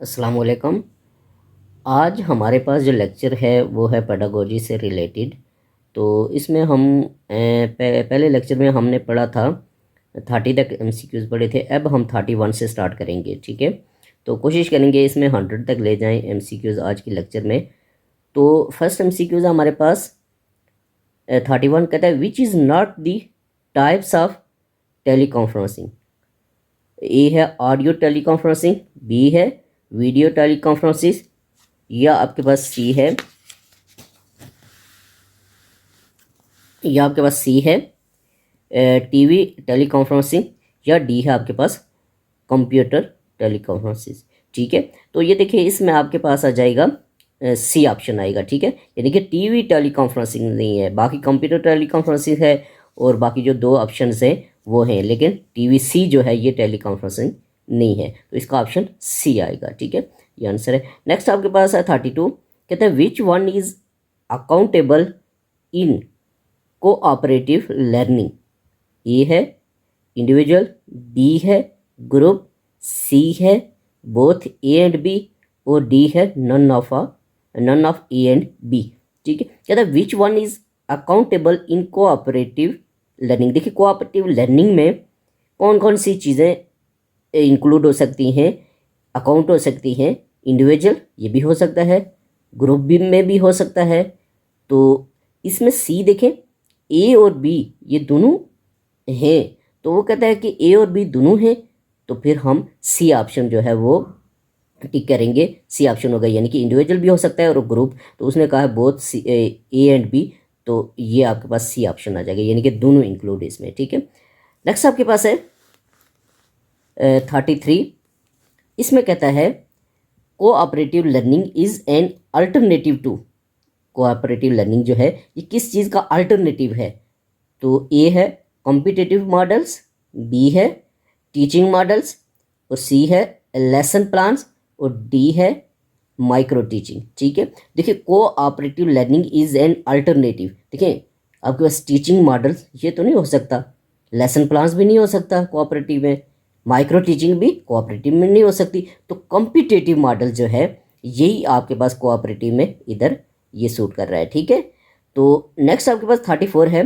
अस्सलाम वालेकुम। आज हमारे पास जो लेक्चर है वो है पेडागोजी से रिलेटेड। तो इसमें हम पहले लेक्चर में हमने पढ़ा था 30 तक एमसीक्यूज़ पढ़े थे। अब हम 31 से स्टार्ट करेंगे, ठीक है। तो कोशिश करेंगे इसमें 100 तक ले जाएं एमसीक्यूज़ आज के लेक्चर में। तो फर्स्ट एमसीक्यूज़ हमारे पास 31 कहता है which is not the types of teleconferencing. A है ऑडियो टेली कॉन्फ्रेंसिंग, बी है वीडियो टेली कॉन्फ्रेंसिंग, या आपके पास सी है, या आपके पास सी है टीवी टेली कॉन्फ्रेंसिंग, या डी है आपके पास कंप्यूटर टेली कॉन्फ्रेंसिंग। ठीक है, तो ये देखिए इसमें आपके पास आ जाएगा सी ऑप्शन आएगा, ठीक है। यानी कि टीवी टेली कॉन्फ्रेंसिंग नहीं है, बाकी कंप्यूटर टेली कॉन्फ्रेंसिंग है और बाकी जो दो ऑप्शन हैं वो हैं, लेकिन टीवी सी जो है ये टेली कॉन्फ्रेंसिंग नहीं है, तो इसका ऑप्शन सी आएगा, ठीक है। ये आंसर है। नेक्स्ट आपके पास है 32, कहते हैं which one is accountable in cooperative learning. A है इंडिविजुअल, बी है ग्रुप, सी है बोथ ए एंड बी, और डी है none of A and B. ठीक है, कहता है which one is accountable in cooperative learning. देखिए कोऑपरेटिव लर्निंग में कौन कौन सी चीज़ें इंक्लूड हो सकती हैं, अकाउंट हो सकती हैं। इंडिविजुअल ये भी हो सकता है, ग्रुप भी में भी हो सकता है। तो इसमें सी देखें, ए और बी ये दोनों हैं, तो वो कहता है कि ए और बी दोनों हैं, तो फिर हम सी ऑप्शन जो है वो टिक करेंगे। सी ऑप्शन होगा, यानी कि इंडिविजुअल भी हो सकता है और ग्रुप, तो उसने कहा है both C A and B, तो ये आपके पास सी ऑप्शन आ जाएगा, यानी कि दोनों इंक्लूड इसमें, ठीक है। नेक्स्ट आपके पास है 33, इसमें कहता है cooperative learning is an alternative to. Cooperative learning जो है ये किस चीज़ का अल्टरनेटिव है। तो ए है कॉम्पिटिटिव मॉडल्स, बी है टीचिंग मॉडल्स, और सी है लेसन प्लान्स, और डी है माइक्रो टीचिंग। ठीक है, देखिए cooperative learning is an alternative. देखिए आपके पास टीचिंग मॉडल्स ये तो नहीं हो सकता, लेसन प्लान्स भी नहीं हो सकता कोऑपरेटिव में, माइक्रो टीचिंग भी कोऑपरेटिव में नहीं हो सकती, तो कॉम्पिटिटिव मॉडल जो है यही आपके पास कोऑपरेटिव में इधर ये सूट कर रहा है, ठीक है। तो नेक्स्ट आपके पास 34 है,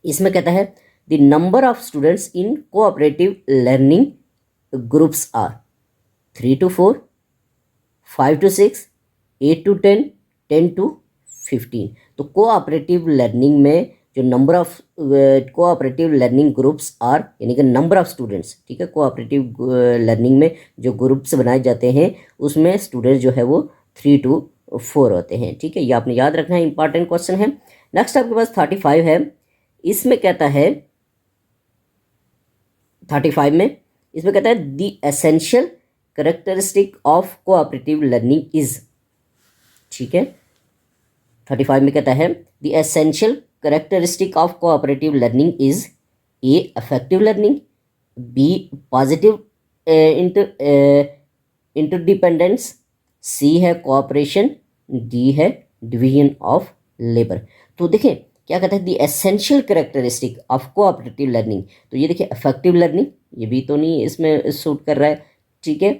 इसमें कहता है the number of students in cooperative learning groups are 3 to 4, 5 to 6, 8 to 10, 10 to 15। तो कोऑपरेटिव लर्निंग में जो number of cooperative learning groups are, यानी कि नंबर ऑफ स्टूडेंट्स, ठीक है। कोऑपरेटिव लर्निंग में जो ग्रुप्स बनाए जाते हैं उसमें स्टूडेंट्स जो है वो 3 to 4 होते हैं, ठीक है। ये आपने याद रखना है, इंपॉर्टेंट क्वेश्चन है। नेक्स्ट आपके पास 35 है, इसमें कहता है 35 में इसमें कहता है the essential characteristic of cooperative learning is. ठीक है, 35 में कहता है the essential characteristic of cooperative learning is A effective learning, B positive interdependence, C है कोऑपरेशन, डी है डिवीजन ऑफ लेबर। तो देखें क्या कहता है the essential characteristic of cooperative learning. तो ये देखिए इफेक्टिव लर्निंग ये भी तो नहीं इसमें सूट कर रहा है, ठीक है।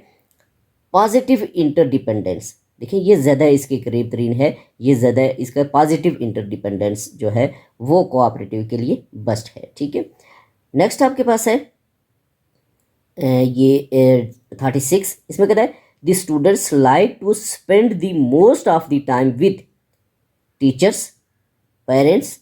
पॉजिटिव इंटरडिपेंडेंस, देखिए ये ज़्यादा इसके करीब तरीन है, ये ज़्यादा इसका पॉजिटिव इंटरडिपेंडेंस जो है वो कोऑपरेटिव के लिए बेस्ट है, ठीक है। नेक्स्ट आपके पास है ये 36, इसमें कहता है the students like to spend the most of the time with teachers, parents,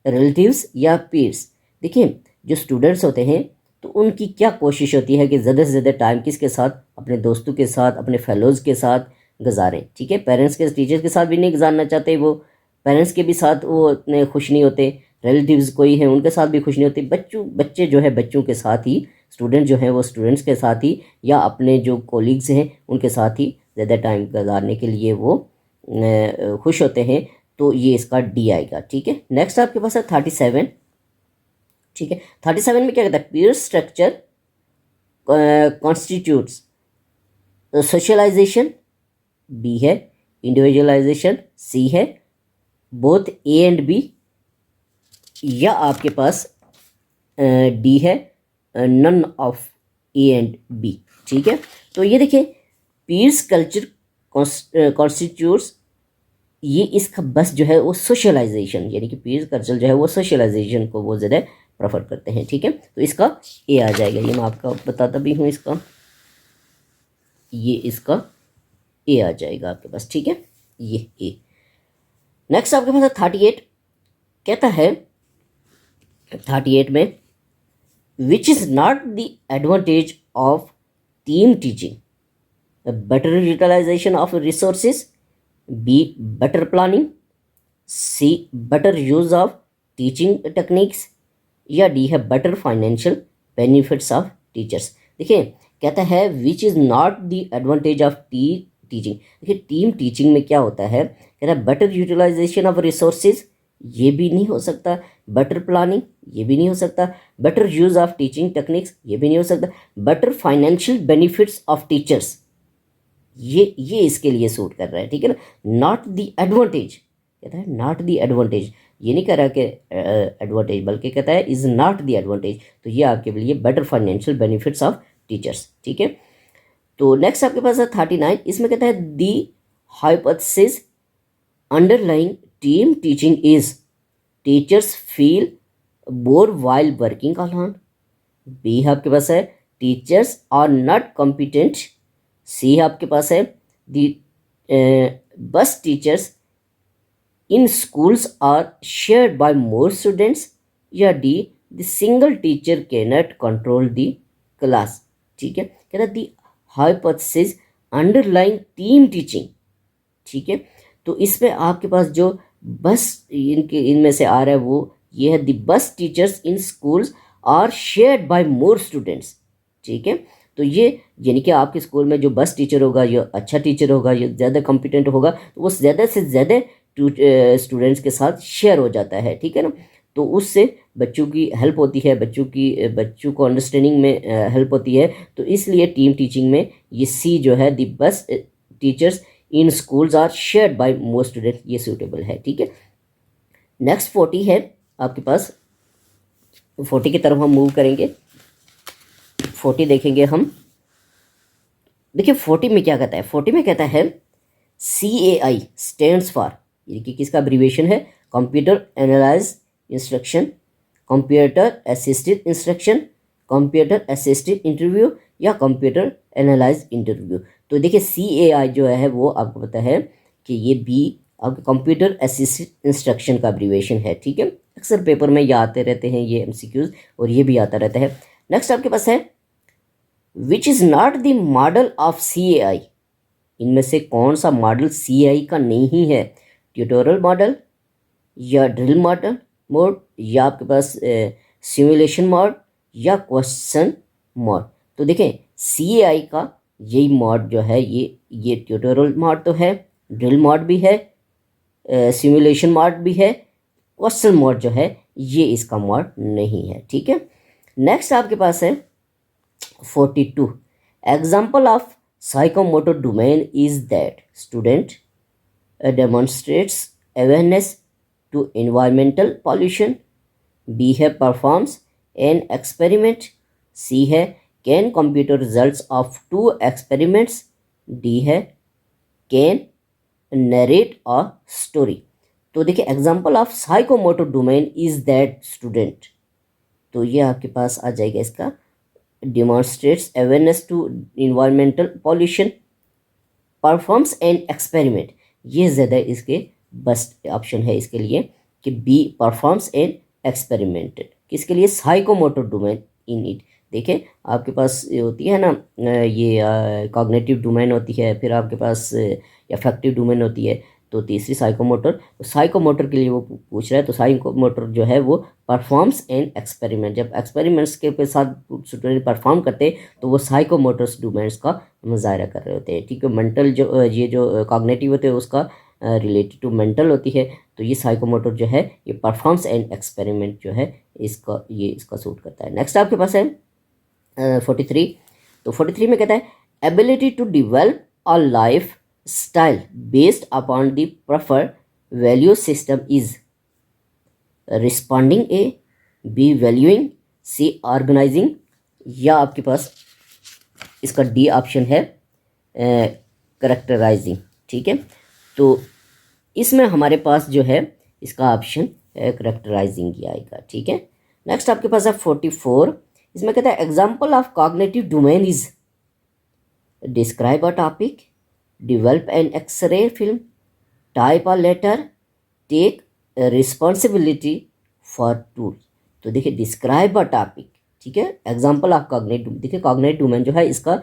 relatives या पीयर्स। देखिए जो स्टूडेंट्स होते हैं तो उनकी क्या कोशिश होती है कि ज़्यादा से ज़्यादा टाइम किसके साथ, अपने दोस्तों के साथ, अपने फेलोज़ के साथ गुजारें, ठीक है। पेरेंट्स के टीचर्स के साथ भी नहीं गुजारना चाहते, वो पेरेंट्स के भी साथ वो इतने खुश नहीं होते, रिलेटिव्स कोई हैं उनके साथ भी खुश नहीं होते, बच्चे जो है बच्चों के साथ ही, स्टूडेंट जो है वो स्टूडेंट्स के साथ ही, या अपने जो कोलीग्स हैं उनके साथ ही ज़्यादा टाइम गुजारने के लिए वो खुश होते हैं। तो ये इसका डी आएगा, ठीक है। नेक्स्ट आपके पास है 37, ठीक है। 37 में क्या कहता है peer structure constitutes socialization, B है इंडिविजुअलाइजेशन, सी है बोथ ए एंड बी, या आपके पास डी है none of A and B, ठीक है। तो ये देखिए पीयर्स कल्चर कॉन्स्टिट्यूट्स, ये इसका बस जो है वो सोशलाइजेशन, यानी कि पीयर्स कल्चर जो है वो सोशलाइजेशन को वो ज़्यादा प्रेफर करते हैं। ठीक है, तो इसका ए आ जाएगा, ये मैं आपका बताता भी हूँ, इसका ये इसका ए आ जाएगा आपके पास। ठीक है, ये ए। नेक्स्ट आपके पास है 38, कहता है 38 में विच is not the advantage of team teaching, better utilization of resources, B better planning, C better use of teaching techniques, या डी है better financial benefits of teachers. देखिए कहता है which is not the advantage of teaching. देखिए team teaching में क्या होता है, कहता है बेटर यूटिलाइजेशन ऑफ रिसोर्सेज, ये भी नहीं हो सकता, बेटर प्लानिंग ये भी नहीं हो सकता, better use of teaching techniques ये भी नहीं हो सकता, better financial benefits of teachers, ये इसके लिए सूट कर रहा है। ठीक है ना, नॉट द एडवांटेज, कहता है नॉट द एडवांटेज, ये नहीं कह रहा कि एडवांटेज, बल्कि कहता है इज नॉट द एडवांटेज, तो ये आपके लिए better financial benefits of teachers. ठीक है, तो नेक्स्ट आपके पास है 39, इसमें कहता है the hypothesis underlying team teaching is teachers feel bore while working alone, B है आपके पास है teachers are not competent, C है आपके पास है the best teachers in schools are shared by more students, या D the single teacher can not control the class. ठीक है, कहता the hypothesis underlying team teaching. ठीक है, तो इसमें आपके पास जो बस इनमें से आ रहा है वो ये है the best teachers in schools are shared by more students. ठीक है, तो ये यानी कि आपके स्कूल में जो बस टीचर होगा, ये अच्छा टीचर होगा, ये ज़्यादा कॉम्पिटेंट होगा, तो वो ज़्यादा से ज़्यादा स्टूडेंट्स के साथ शेयर हो जाता है। ठीक है ना, तो उससे बच्चों की हेल्प होती है, बच्चों को अंडरस्टैंडिंग में हेल्प होती है, तो इसलिए टीम टीचिंग में ये सी जो है the best teachers in schools are shared by more student, ये सूटेबल है। ठीक है, नेक्स्ट 40 है आपके पास, 40 की तरफ हम मूव करेंगे। 40 देखेंगे हम, देखिए 40 में क्या कहता है, 40 में कहता है CAI स्टैंड्स फॉर, ये कि किसका अब्रीविएशन है, computer analyse instruction, computer assisted instruction, computer assisted interview, या कंप्यूटर एनालाइज इंटरव्यू। तो देखिए CAI जो है वो आपको पता है कि ये बी आपके कंप्यूटर असिस्टेड इंस्ट्रक्शन का अब्रीविएशन है। ठीक है, अक्सर पेपर में ये आते रहते हैं ये MCQs, और ये भी आता रहता है। नेक्स्ट आपके पास है which is not the model of CAI, इनमें से कौन सा मॉडल CAI का नहीं है, ट्यूटोरियल मॉडल, या ड्रिल मॉडल मोड, या आपके पास सिमुलेशन मोड, या क्वेश्चन मोड। तो देखें CAI का यही मोड जो है ये ट्यूटोरियल मोड तो है, ड्रिल मोड भी है, सिमुलेशन मोड भी है, क्वेश्चन मोड जो है ये इसका मोड नहीं है। ठीक है, नेक्स्ट आपके पास है 42, example of psychomotor domain is that student demonstrates awareness to environmental pollution, B है परफॉर्म्स एन एक्सपेरिमेंट, सी है can computer results of 2 experiments, D है कैन नरेट अ स्टोरी। तो देखिए example of psychomotor domain is that student, तो ये आपके पास आ जाएगा इसका demonstrates awareness to environmental pollution, performs an experiment, ये ज़्यादा इसके बेस्ट ऑप्शन है इसके लिए कि बी परफॉर्म्स एन एक्सपेरिमेंट, किसके लिए, साइकोमोटर डोमेन इन इट। देखें आपके पास ये होती है ना ये कॉग्निटिव डोमेन होती है, फिर आपके पास अफेक्टिव डोमेन होती है, तो तीसरी साइकोमोटर, तो साइकोमोटर के लिए वो पूछ रहा है, तो साइकोमोटर जो है वो परफॉर्म्स एंड एक्सपेरिमेंट, जब एक्सपेरिमेंट्स के साथ स्टूडेंट परफॉर्म करते हैं तो वो साइकोमोटर्स डोमेन्स का मुजाहरा कर रहे होते हैं। ठीक है, मेंटल जो ये जो कॉग्निटिव होते हैं उसका रिलेटेड टू मेंटल होती है, तो ये साइकोमोटर जो है ये परफॉर्म्स एंड एक्सपेरिमेंट जो है इसका सूट करता है। नेक्स्ट आपके पास है 43, तो 43 में कहता है ability to develop a life style based upon the preferred value system is responding A, B valuing, C organizing, या आपके पास इसका डी ऑप्शन है करेक्टराइजिंग, ठीक है। तो इसमें हमारे पास जो है इसका ऑप्शन करेक्टराइजिंग ही आएगा, ठीक है। नेक्स्ट आपके पास है 44, इसमें कहता है example of cognitive domain is describe a topic, develop an X-ray film, type a letter, take responsibility for tools। तो देखिए डिस्क्राइब अ टॉपिक, ठीक है, एग्जाम्पल ऑफ कॉग्निटिव। देखिए कॉग्निटिव डोमेन जो है इसका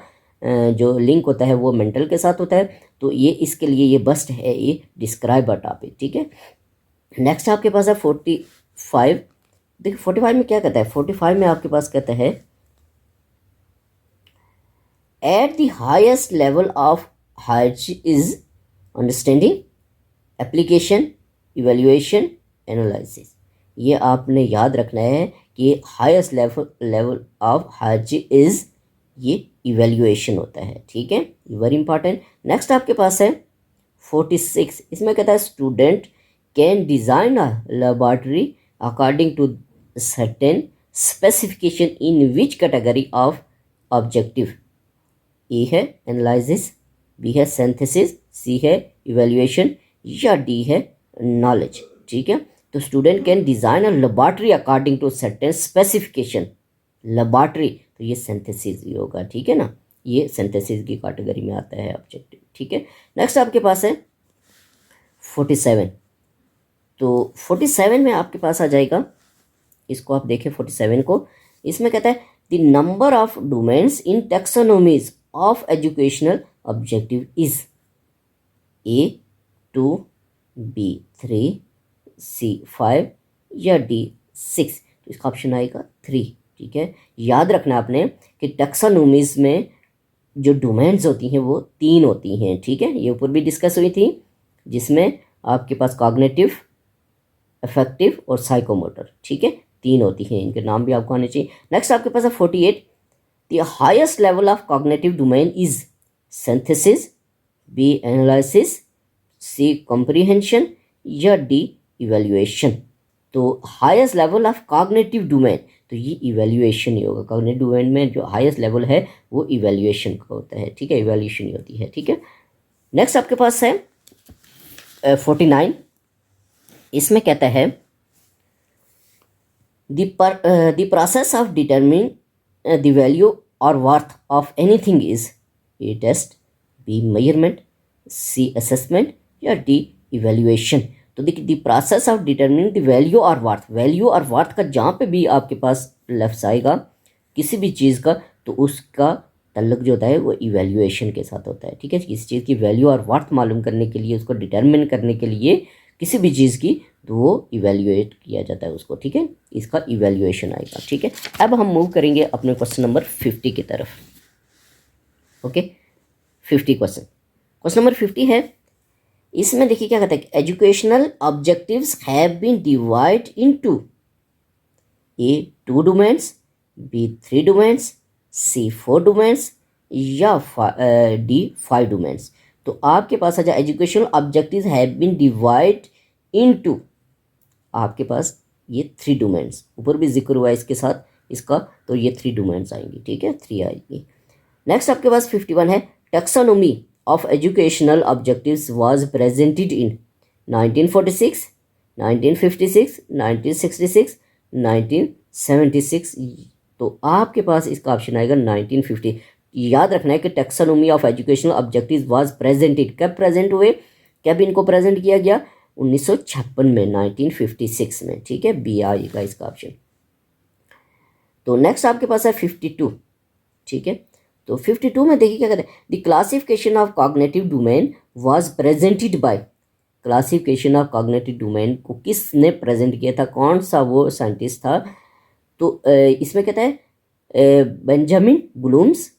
जो लिंक होता है वो मेंटल के साथ होता है, तो ये इसके लिए ये बस्ट है, ये डिस्क्राइब अ टॉपिक, ठीक है। नेक्स्ट आपके पास है 45। देखिए 45 में क्या कहता है, 45 में आपके पास कहता है at the highest level of hierarchy is understanding, application, evaluation, analysis। ये आपने याद रखना है कि highest level of hierarchy is ये इवेल्युएशन होता है, ठीक है, वेरी इंपॉर्टेंट। नेक्स्ट आपके पास है 46, इसमें कहता है student can design a laboratory according to certain specification in which category of objective. A है एनालिसिस, बी है सिंथेसिस, सी है इवैल्यूएशन या डी है नॉलेज, ठीक है। तो student can design a laboratory according to certain specification, laboratory तो ये सिंथेसिस ही होगा, ठीक है ना, ये सिंथेसिस की कैटेगरी में आता है ऑब्जेक्टिव, ठीक है। नेक्स्ट आपके पास है 47। तो 47 में आपके पास आ जाएगा, इसको आप देखें 47 को, इसमें कहता है the number of domains in taxonomies of educational objective is A 2, B 3, C 5 या D 6। तो इसका ऑप्शन आएगा 3, ठीक है। याद रखना आपने कि टैक्सोनॉमीज में जो डोमेन्स होती हैं वो 3 होती हैं, ठीक है, ये ऊपर भी डिस्कस हुई थी, जिसमें आपके पास कॉग्निटिव, अफेक्टिव और साइकोमोटर, ठीक है, 3 होती हैं, इनके नाम भी आपको आने चाहिए। नेक्स्ट आपके पास है 48, the highest level of cognitive domain is synthesis, B analysis, C comprehension या डी इवैल्यूएशन। तो highest level of cognitive domain, तो ये इवैल्यूएशन ही होगा। कॉग्निटिव डोमेन में जो हाईएस्ट लेवल है वो इवैल्यूएशन का होता है, ठीक है, इवैल्यूएशन ही होती है, ठीक है। नेक्स्ट आपके पास है 49, इसमें कहता है the process of determining the value और worth of anything is A test, B measurement, C assessment या डी इवैल्यूएशन। तो देखिए the process of determining the value और वर्थ, वैल्यू और वर्थ का जहाँ पे भी आपके पास लफ्ज़ आएगा किसी भी चीज़ का, तो उसका तल्लुक जो होता है वो इवैल्यूएशन के साथ होता है, ठीक है। किसी चीज़ की वैल्यू और वर्थ मालूम करने के लिए, उसको डिटरमिन करने के लिए किसी भी चीज़ की, तो वो इवैल्यूएट किया जाता है उसको, ठीक है, इसका इवैल्यूएशन आएगा, ठीक है। अब हम मूव करेंगे अपने क्वेश्चन नंबर 50 की तरफ, ओके। 50 क्वेश्चन नंबर 50 है, इसमें देखिए क्या कहता है, educational objectives have been divide into A 2 domains, B 3 domains, C 4 domains या डी 5 डोमेन्स। तो आपके पास आ जाए educational objectives have been divide into, आपके पास ये 3 डोमेन्स, ऊपर भी जिक्र हुआ है इसके साथ इसका, तो ये 3 डोमेन्स आएंगी, ठीक है, 3 आएंगी। नेक्स्ट आपके पास 51 है, taxonomy of educational objectives was presented in 1946, 1956, 1966, 1976। तो आपके पास इसका ऑप्शन आएगा 1950। याद रखना है कि taxonomy of educational objectives was presented, कब प्रेजेंट हुए, कब इनको प्रेजेंट किया गया, 1956 में, 1956 में, ठीक है, बी आएगा इसका ऑप्शन। तो नेक्स्ट आपके पास है 52, ठीक है। तो 52 में देखिए क्या कहते हैं, the classification of cognitive domain was presented by, classification of cognitive domain को किसने प्रेजेंट किया था, कौन सा वो साइंटिस्ट था। तो इसमें कहता है बेंजामिन ब्लूम्स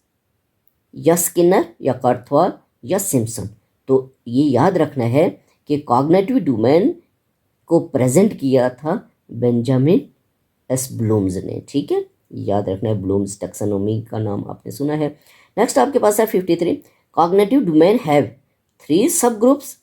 या स्किनर या कर्थवाल या सिम्पसन। तो ये याद रखना है कि कॉग्निटिव डोमेन को प्रेजेंट किया था बेंजामिन एस ब्लूम्स ने, ठीक है, याद रखना है, ब्लूम्स टैक्सोनॉमी का नाम आपने सुना है। नेक्स्ट आपके पास है 53, कॉग्निटिव डोमेन हैव 3 सब ग्रुप्स,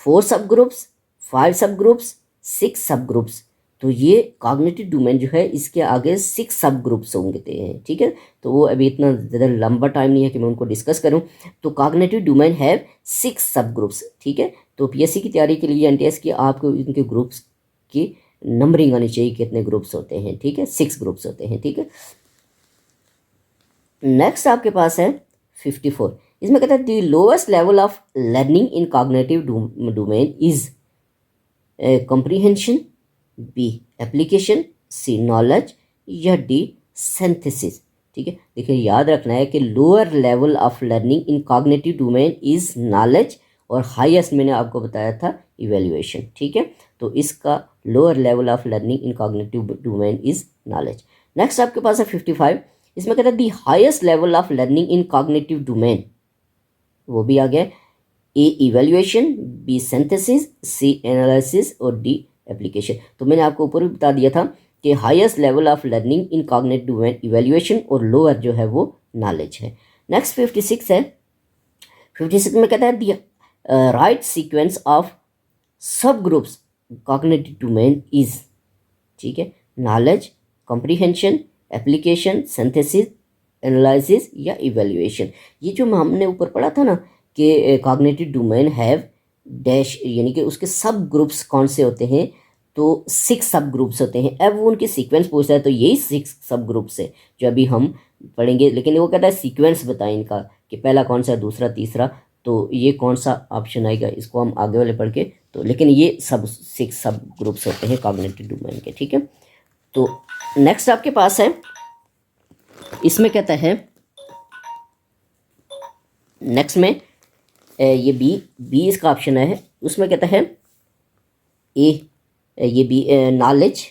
4 सब ग्रुप्स, 5 सब ग्रुप्स, 6 सब ग्रुप्स। तो ये कॉग्निटिव डोमेन जो है इसके आगे 6 सब ग्रुप्स होंगे हैं, ठीक है। तो वो अभी इतना ज़्यादा लंबा टाइम नहीं है कि मैं उनको डिस्कस करूं। तो कॉग्निटिव डोमेन हैव 6 सब ग्रुप्स, ठीक है। तो पीएससी की तैयारी के लिए, एनटीएस की, आपको इनके ग्रुप्स की नंबरिंग आनी चाहिए, कितने ग्रुप्स होते हैं, ठीक है। 6 ग्रुप्स होते हैं, ठीक है। नेक्स्ट आपके पास है 54। इसमें कहता है the lowest level of learning in cognitive domain is comprehension, B application, C knowledge, या डी सिंथेसिस, ठीक है। देखिए याद रखना है कि lower level of learning in cognitive domain is knowledge, और हाईएस्ट मैंने आपको बताया था इवेल्युएशन, ठीक है। तो इसका lower level of learning in cognitive domain is knowledge. Next आपके पास है 55। इसमें कहता है the highest level of learning in cognitive domain, वो भी आ गया, ए evaluation, B synthesis, C analysis, और डी एप्लीकेशन। तो मैंने आपको ऊपर भी बता दिया था कि highest level of learning in cognitive domain evaluation, और लोअर जो है वो नॉलेज है। नेक्स्ट 56 है। 56 में कहता है दी राइट सीक्वेंस ऑफ सब ग्रुप्स कॉग्निटिव डोमेन इज, ठीक है, knowledge, comprehension, application, synthesis, analysis, या इवेल्युएशन। ये जो हमने ऊपर पढ़ा था ना कि कॉग्निटिव डोमेन हैव डैश, यानी कि उसके सब ग्रुप्स कौन से होते हैं, तो 6 सब ग्रुप्स होते हैं। अब वो उनकी सीक्वेंस पूछता है, तो यही 6 सब ग्रुप्स है जो अभी हम पढ़ेंगे। लेकिन वो कहता है सीक्वेंस बताएं इनका कि पहला कौन सा, दूसरा, तीसरा। तो ये कौन सा ऑप्शन आएगा, इसको हम आगे वाले पढ़ के, तो लेकिन ये सब 6 सब ग्रुप्स होते हैं कॉग्निटिव डोमेन के, ठीक है। तो नेक्स्ट आपके पास है, इसमें कहता है, नेक्स्ट में ये बी इसका ऑप्शन है। उसमें कहता है ये B knowledge,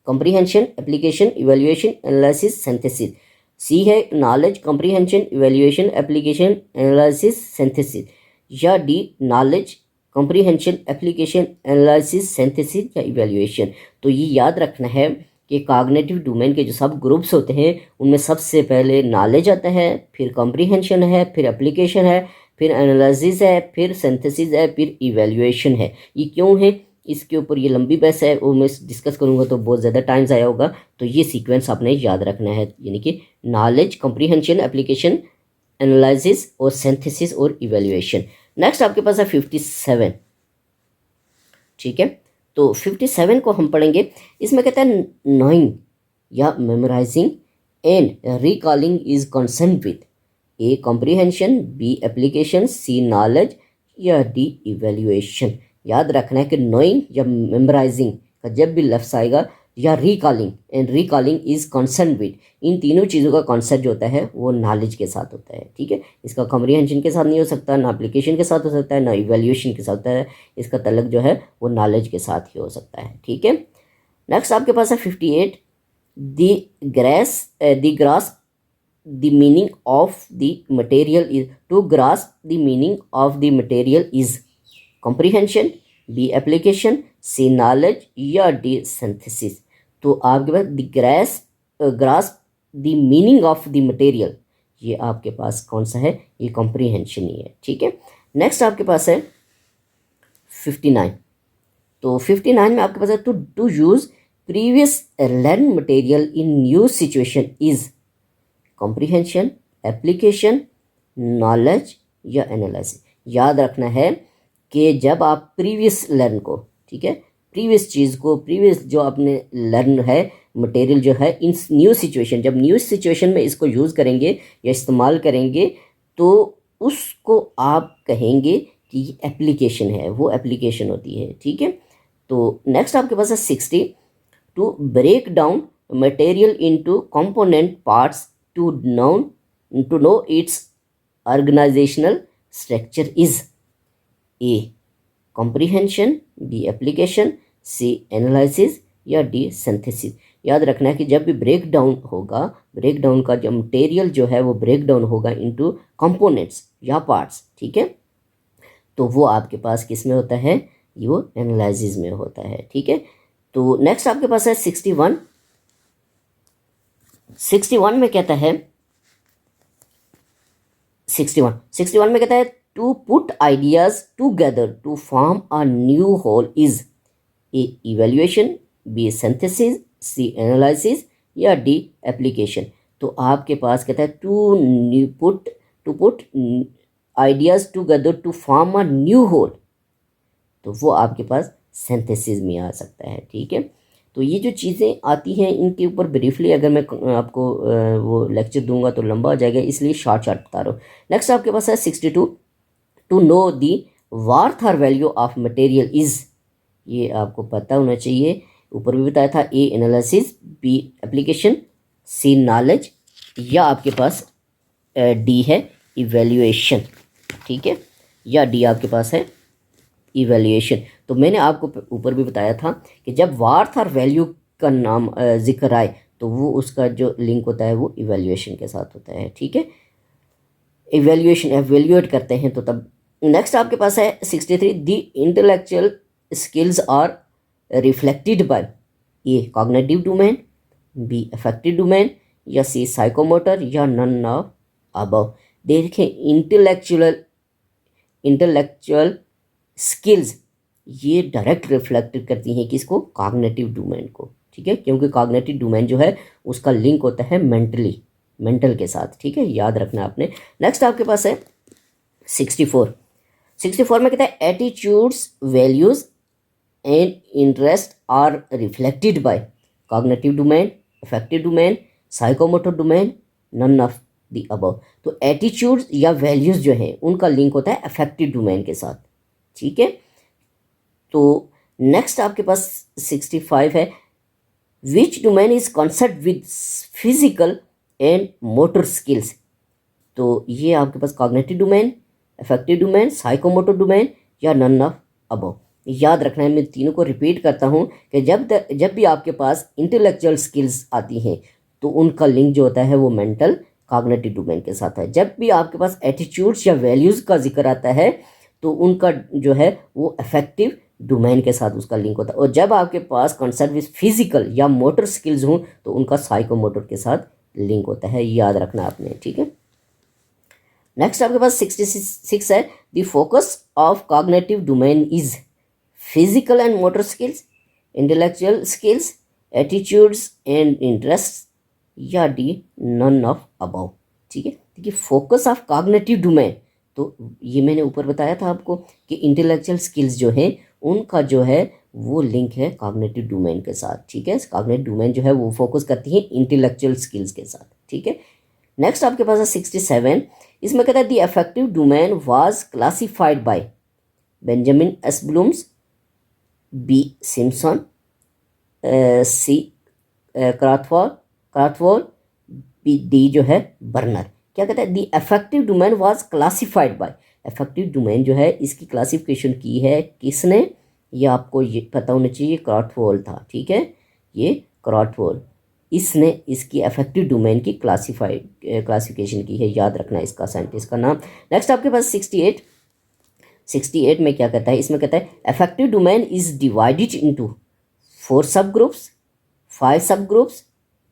comprehension, application, evaluation, analysis, synthesis. C है knowledge, comprehension, evaluation, application, analysis, synthesis, या D knowledge, comprehension, application, analysis, synthesis, या इवेल्युएशन। तो ये याद रखना है कि कॉग्निटिव डोमेन के जो सब ग्रुप्स होते हैं उनमें सबसे पहले नॉलेज आता है, फिर कॉम्प्रीहेंशन है, फिर एप्लीकेशन है, फिर एनालिसिस है, फिर सिंथेसिस है, फिर इवेल्युएशन है। ये क्यों है, इसके ऊपर ये लंबी बहस है, वो मैं डिस्कस करूँगा तो बहुत ज़्यादा टाइम ज़ाया होगा। तो ये सीक्वेंस आपने याद रखना है, यानी कि नॉलेज, कॉम्प्रीहेंशन, एप्लीकेशन, एनालिसिस, और सिंथेसिस, और इवेल्युएशन। नेक्स्ट आपके पास है 57, ठीक है। तो 57 को हम पढ़ेंगे। इसमें कहता है नोइंग या memorizing and recalling is concern with A comprehension, B application, C knowledge, या डी इवेल्युएशन। याद रखना है कि नोइंग या मेमोराइजिंग का जब भी लफ्ज़ आएगा, या recalling and recalling is concern with, इन तीनों चीज़ों का कॉन्सेप्ट जो होता है वो नॉलेज के साथ होता है, ठीक है। इसका कॉम्प्रीहेंशन के साथ नहीं हो सकता, ना एप्लीकेशन के साथ हो सकता है, ना इवेल्युएशन के साथ होता है। इसका तल्लुक जो है वो नॉलेज के साथ ही हो सकता है, ठीक है। नेक्स्ट आपके पास है 58। The grass the meaning of the material is, to grasp the meaning of the material is comprehension, B application, C knowledge, या D synthesis। तो आपके पास the grasp the meaning of the material, ये आपके पास कौन सा है, ये comprehension ही है, ठीक है। नेक्स्ट आपके पास है 59। तो 59 में आपके पास है to use previous learned material in new situation is comprehension, application, knowledge, या एनालिसिस। याद रखना है कि जब आप प्रीवियस लर्न को, ठीक है, प्रीवियस चीज़ को, प्रीवियस जो आपने लर्न है मटेरियल जो है, इन न्यू सिचुएशन, जब न्यू सिचुएशन में इसको यूज़ करेंगे या इस्तेमाल करेंगे तो उसको आप कहेंगे कि ये एप्लीकेशन है, वो एप्लीकेशन होती है, ठीक है। तो नेक्स्ट आपके पास है 60। To break down material into component parts to know its organizational structure is A comprehension, B application, C analysis, या D synthesis। याद रखना है कि जब भी ब्रेक डाउन होगा, ब्रेक डाउन का जो मटेरियल जो है वो ब्रेक डाउन होगा इनटू कंपोनेंट्स या पार्ट्स, ठीक है। तो वो आपके पास किस में होता है, ये वो एनालिसिस में होता है, ठीक है। तो नेक्स्ट आपके पास है 61। 61 में कहता है 61 में कहता है to put ideas together to form a new whole is A evaluation, B synthesis, C analysis या डी एप्लीकेशन। तो आपके पास कहता है to put ideas together to form a new whole, तो वो आपके पास सिंथेसिस में आ सकता है। ठीक है, तो ये जो चीज़ें आती हैं इनके ऊपर ब्रीफली अगर मैं आपको वो लेक्चर दूंगा तो लंबा हो जाएगा, इसलिए शॉर्ट बता रहा हूँ। नेक्स्ट आपके पास है 62, टू नो दी वर्थ और वैल्यू ऑफ मटेरियल इज। ये आपको पता होना चाहिए, ऊपर भी बताया था। ए analysis, B application, C knowledge या आपके पास डी है इवेल्युएशन। ठीक है, या डी आपके पास है इवेल्युएशन। तो मैंने आपको ऊपर भी बताया था कि जब वर्थ और वैल्यू का नाम जिक्र आए तो वो उसका जो लिंक होता है वो इवेल्युएशन के साथ होता है। ठीक है, इवेल्युएशन एवेल्युएट करते हैं तो तब। नेक्स्ट आपके पास है 63, the intellectual skills are reflected by A cognitive domain, B affective domain या सी साइकोमोटर या नन ऑफ अबव। देखें इंटेलेक्चुअल स्किल्स ये डायरेक्ट रिफ्लेक्ट करती हैं किसको, कॉग्निटिव डोमेन को। ठीक है, क्योंकि कॉग्निटिव डोमेन जो है उसका लिंक होता है मेंटल के साथ। ठीक है, याद रखना आपने। नेक्स्ट आपके पास है 64 में कहता है attitudes, values and interest are reflected by cognitive domain, affective domain, psychomotor domain, none of the above. तो एटीट्यूड्स या वैल्यूज जो हैं उनका लिंक होता है अफेक्टिव डोमेन के साथ। ठीक है, तो नेक्स्ट आपके पास 65 है, which domain is concept with physical and motor skills. तो ये आपके पास cognitive domain, affective domain, psychomotor domain या नन ऑफ अबव। याद रखना है, मैं तीनों को रिपीट करता हूँ कि जब भी आपके पास इंटेलेक्चुअल स्किल्स आती हैं तो उनका लिंक जो होता है वो मेंटल कॉग्निटिव डोमेन के साथ है। जब भी आपके पास एटीट्यूड्स या वैल्यूज़ का जिक्र आता है तो उनका जो है वो अफेक्टिव डोमेन के साथ उसका लिंक होता है। और जब आपके पास कंसर्न विद फिजिकल या मोटर स्किल्स हों तो उनका साइकोमोटर के साथ लिंक होता है। याद रखना आपने। ठीक है, नेक्स्ट आपके पास 66 है, the focus of cognitive domain is physical and motor skills, intellectual skills, attitudes and interest या डी नन ऑफ अबव। ठीक है, देखिए फोकस ऑफ कॉग्निटिव डोमेन, तो ये मैंने ऊपर बताया था आपको कि इंटेलेक्चुअल स्किल्स जो हैं उनका जो है वो लिंक है कॉग्निटिव डोमेन के साथ। ठीक है, कॉग्निटिव डोमेन जो है वो फोकस करती है इंटेलेक्चुअल स्किल्स के साथ। ठीक है, नेक्स्ट आपके पास है 67, इसमें कहता है the affective domain was classified by Benjamin S Blooms, B Simpson, C Krathwohl, B D जो है बर्नर। क्या कहता है, the affective domain was classified by. Affective domain जो है इसकी क्लासिफिकेशन की है किसने, ये आपको ये पता होना चाहिए, क्राथवॉल था। ठीक है, ये क्राथवॉल, इसने इसकी अफेक्टिव डोमेन की क्लासिफिकेशन की है। याद रखना इसका साइंटिस्ट का नाम। नेक्स्ट आपके पास 68 में क्या कहता है, इसमें कहता है affective domain is divided into 4 sub groups, 5 सब ग्रुप्स,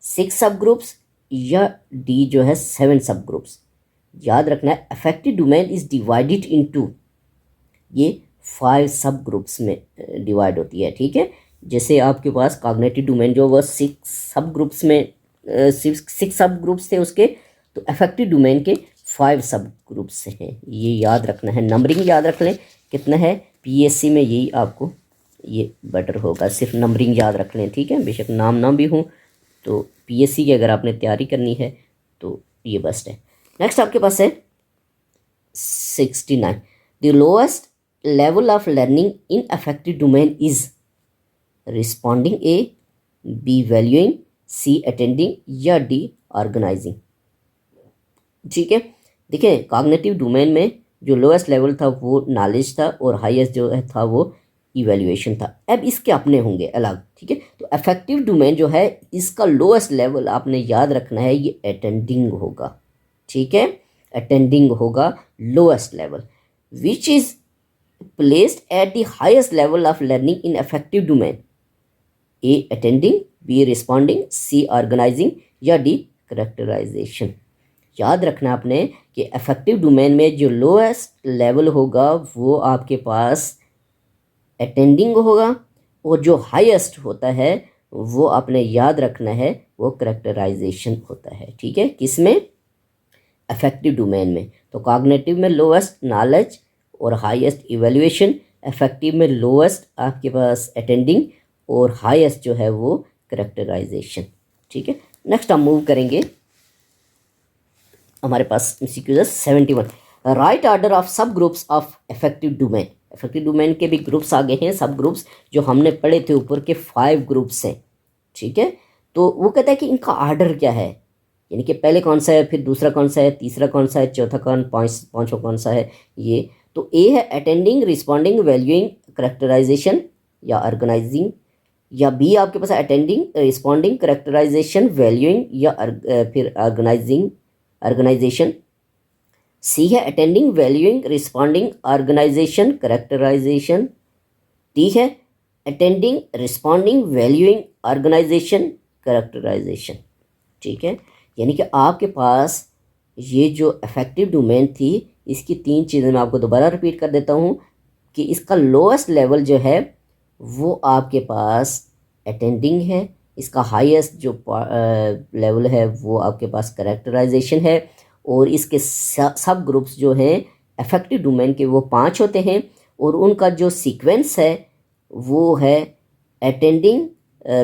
6 सब ग्रुप्स या डी जो है 7 सब ग्रुप्स। याद रखना है affective domain is divided into, ये 5 सब ग्रुप्स में डिवाइड होती है। ठीक है, जैसे आपके पास कॉग्निटिव डोमेन जो वह 6 सब ग्रुप्स में 6 सब ग्रुप्स थे उसके, तो अफेक्टिव डोमेन के 5 सब ग्रुप्स हैं। ये याद रखना है, नंबरिंग याद रख लें कितना है, पीएससी में यही आपको ये बेटर होगा, सिर्फ नंबरिंग याद रख लें। ठीक है, बेशक नाम ना भी हो तो पीएससी की अगर आपने तैयारी करनी है तो ये बेस्ट है। नेक्स्ट आपके पास है 69, the lowest level of learning in affective domain is responding, A, B valuing, C attending या डी ऑर्गेनाइजिंग। ठीक है, देखिए कॉग्निटिव डोमेन में जो लोएस्ट लेवल था वो नॉलेज था और हाईएस्ट जो है था वो इवैल्यूएशन था। अब इसके अपने होंगे अलग। ठीक है, तो अफेक्टिव डोमेन जो है इसका लोएस्ट लेवल आपने याद रखना है, ये अटेंडिंग होगा। ठीक है, अटेंडिंग होगा lowest level, which is placed at the highest level of learning in affective domain, A attending, B responding, C organizing या डी करेक्टराइजेशन। याद रखना आपने कि अफेक्टिव डोमेन में जो लोएस्ट लेवल होगा वो आपके पास अटेंडिंग होगा और जो हाईएस्ट होता है वो आपने याद रखना है, वो करेक्टराइजेशन होता है। ठीक है, किसमें? अफेक्टिव डोमेन में। तो कॉग्निटिव में लोएस्ट नॉलेज और हाईएस्ट इवैल्यूएशन, अफेक्टिव में लोएस्ट आपके पास अटेंडिंग और हाईएस्ट जो है वो करेक्टराइजेशन। ठीक है, नेक्स्ट हम मूव करेंगे, हमारे पास MCQ 71, राइट ऑर्डर ऑफ सब groups of affective domain. Affective domain के भी ग्रुप्स आगे हैं, सब ग्रुप्स जो हमने पढ़े थे ऊपर के 5 ग्रुप्स हैं। ठीक है, तो वो कहता है कि इनका ऑर्डर क्या है, यानी कि पहले कौन सा है, फिर दूसरा कौन सा है, तीसरा कौन सा है, चौथा पांचवा कौन सा है। ये तो ए है अटेंडिंग, रिस्पॉन्डिंग, वैल्यूइंग, करेक्टराइजेशन या ऑर्गेनाइजिंग, या बी आपके पास अटेंडिंग, रिस्पॉन्डिंग, करेक्टराइजेशन, वैल्यूइंग या फिर ऑर्गेनाइजेशन। सी है attending, valuing, responding, organization, characterization. D है attending, responding, valuing, organization, characterization. ठीक है, यानी कि आपके पास ये जो अफेक्टिव डोमेन थी, इसकी 3 चीज़ें मैं आपको दोबारा रिपीट कर देता हूँ कि इसका लोएस्ट लेवल जो है वो आपके पास अटेंडिंग है, इसका हाईएस्ट जो लेवल है वो आपके पास करेक्टराइजेशन है, और इसके सब ग्रुप्स जो हैं अफेक्टिव डोमेन के वो 5 होते हैं, और उनका जो सीक्वेंस है वो है अटेंडिंग,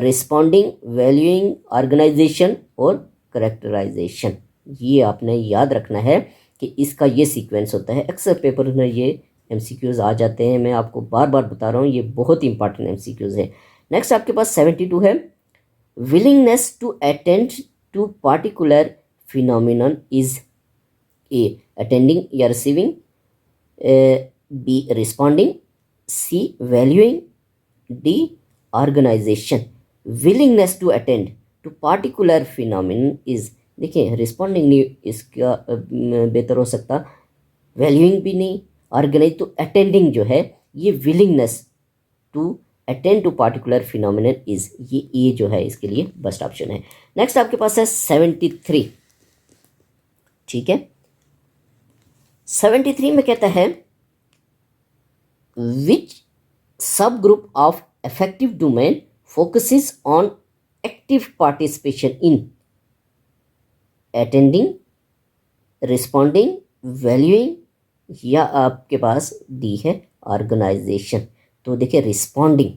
रिस्पॉन्डिंग, वैल्यूइंग, ऑर्गेनाइजेशन और करेक्टराइजेशन। ये आपने याद रखना है कि इसका ये सीक्वेंस होता है। अक्सर पेपर में ये MCQs आ जाते हैं, मैं आपको बार बार बता रहा हूँ, ये बहुत इंपॉर्टेंट MCQs है। नेक्स्ट आपके पास 72 है, willingness to attend to particular phenomenon is A attending या receiving, B responding, C valuing, D organization. Willingness to attend to particular phenomenon is, देखिए रिस्पॉन्डिंग नहीं इसका बेहतर हो सकता, वैल्यूइंग भी नहीं, ऑर्गेनाइज, तो अटेंडिंग जो है ये willingness to attend to particular phenomenon is, ये जो है इसके लिए बेस्ट ऑप्शन है। नेक्स्ट आपके पास है 73। ठीक है, 73 में कहता है विच सब group of affective domain focuses on active participation in attending, responding, valuing, या आपके पास डी है ऑर्गेनाइजेशन। तो देखिए रिस्पॉन्डिंग,